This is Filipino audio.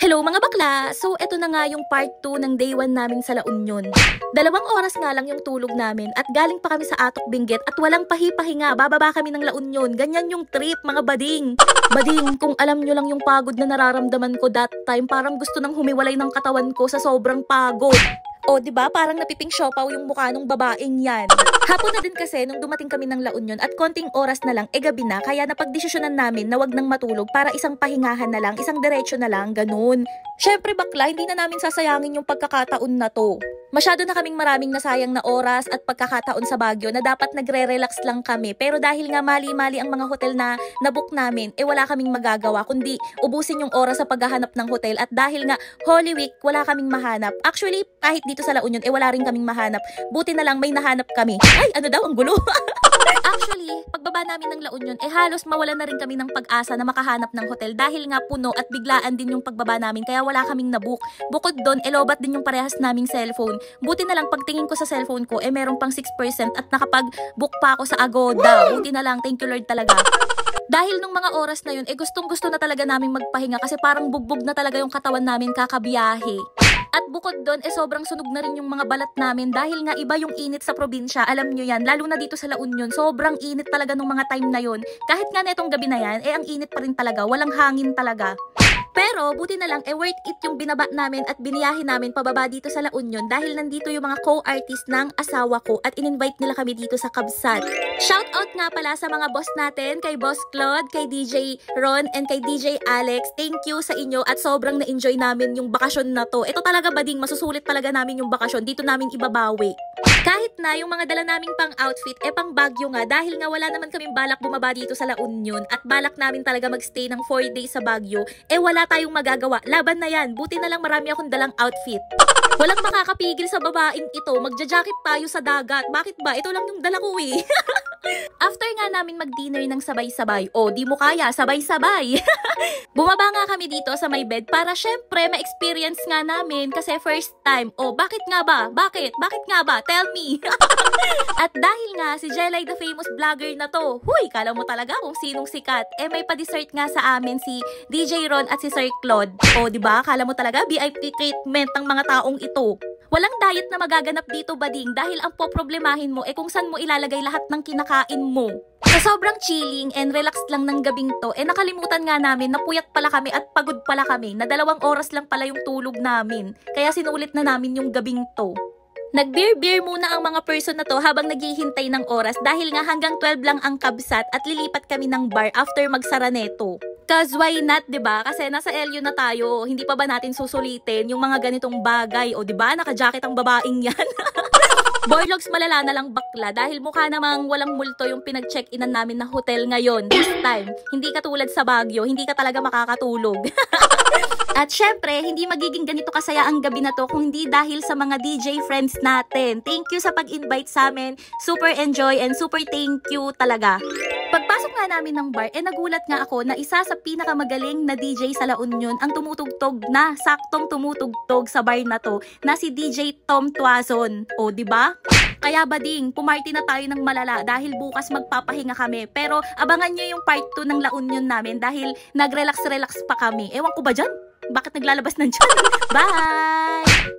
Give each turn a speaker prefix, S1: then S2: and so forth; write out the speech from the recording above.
S1: Hello mga bakla! So eto na nga yung part 2 ng day 1 namin sa La Union. 2 oras nga lang yung tulog namin at galing pa kami sa Atok Benguet at walang pahipahinga. Bababa kami ng La Union. Ganyan yung trip mga bading. Bading, kung alam nyo lang yung pagod na nararamdaman ko that time, parang gusto nang humiwalay ng katawan ko sa sobrang pagod. O, diba? Parang napiping siopaw yung mukha nung babaeng yan. Hapon na din kasi nung dumating kami ng La Union at konting oras na lang, gabi na, kaya napagdesisyonan namin na wag nang matulog para isang pahingahan na lang, isang diretsyo na lang, ganun. Syempre bakla, hindi na namin sasayangin yung pagkakataon na to. Masyado na kaming maraming nasayang na oras at pagkakataon sa Baguio na dapat nagre-relax lang kami. Pero dahil nga mali-mali ang mga hotel na nabook namin, wala kaming magagawa kundi ubusin yung oras sa paghahanap ng hotel. At dahil nga Holy Week, wala kaming mahanap. Actually, kahit dito sa La Union, wala rin kaming mahanap. Buti na lang may nahanap kami. Ay, ano daw, ang gulo. Actually, pagbaba namin ng La Union, halos mawala na rin kami ng pag-asa na makahanap ng hotel dahil nga puno at biglaan din yung pagbaba namin kaya wala kaming nabook. Bukod doon, lobat din yung parehas naming cellphone. Buti na lang pagtingin ko sa cellphone ko, meron pang 6% at nakapag-book pa ako sa Agoda. Buti na lang, thank you Lord talaga. Dahil nung mga oras na yun, gustong-gusto na talaga naming magpahinga kasi parang bugbog na talaga yung katawan namin kakabiyahe. At bukod doon, sobrang sunog na rin yung mga balat namin dahil nga iba yung init sa probinsya. Alam nyo yan, lalo na dito sa La Union, sobrang init talaga nung mga time na yun. Kahit nga netong gabi na yan, ang init pa rin talaga, walang hangin talaga. Pero buti na lang, worth it yung binaba namin at biniyahe namin pababa dito sa La Union dahil nandito yung mga co-artist ng asawa ko at in-invite nila kami dito sa Kabsat. Shoutout nga pala sa mga boss natin, kay Boss Claude, kay DJ Ron, and kay DJ Alex. Thank you sa inyo at sobrang na-enjoy namin yung bakasyon na to. Ito talaga bading, masusulit talaga namin yung bakasyon. Dito namin ibabawi. Kahit na yung mga dala naming pang outfit, pang Baguio nga dahil nga wala naman kaming balak bumaba dito sa La Union at balak namin talaga magstay ng 4 days sa Baguio, wala tayong magagawa. Laban na yan. Buti na lang marami akong dalang outfit. Walang makakapigil sa babaeng ito. Magja-jacket tayo sa dagat. Bakit ba? Ito lang yung dala ko After nga namin mag-dinner ng sabay-sabay, di mo kaya, sabay-sabay. Bumaba nga kami dito sa may bed para syempre ma-experience nga namin kasi first time. Bakit nga ba? Bakit? Bakit nga ba? Tell me. At dahil nga si Jelay the famous vlogger na to, kala mo talaga kung sinong sikat. May pa-dessert nga sa amin si DJ Ron at si Sir Claude. Diba? Kala mo talaga VIP treatment ng mga taong ito. Walang diet na magaganap dito bading dahil ang poproblemahin mo kung saan mo ilalagay lahat ng kinakain mo. Sa sobrang chilling and relaxed lang ng gabing to, nakalimutan nga namin na puyat pala kami at pagod pala kami na 2 oras lang pala yung tulog namin. Kaya sinulit na namin yung gabing to. Nag-beer muna ang mga person na to habang naghihintay ng oras dahil nga hanggang 12 lang ang Kabsat at lilipat kami ng bar after magsara neto. Cause why not, 'di ba? Kasi nasa LU na tayo, hindi pa ba natin susulitin yung mga ganitong bagay? 'Di ba? Naka-jacket ang babaeng 'yan. Boylogs malala na lang bakla dahil mukha namang walang multo yung pinag-check-inan namin na hotel ngayon. This time, hindi katulad sa Baguio, hindi ka talaga makakatulog. At syempre, hindi magiging ganito kasaya ang gabi na to kung hindi dahil sa mga DJ friends natin. Thank you sa pag-invite sa amin. Super enjoy and super thank you talaga. Pagpasok nga namin ng bar, nagulat nga ako na isa sa pinakamagaling na DJ sa La Union ang tumutugtog na, saktong tumutugtog sa bar na to, na si DJ Tom Tuazon. Diba? Kaya bading, pumarty na tayo ng malala dahil bukas magpapahinga kami. Pero abangan nyo yung part 2 ng La Union namin dahil nag-relax-relax pa kami. Ewan ko ba dyan? Bakit naglalabas ng dyan? Bye!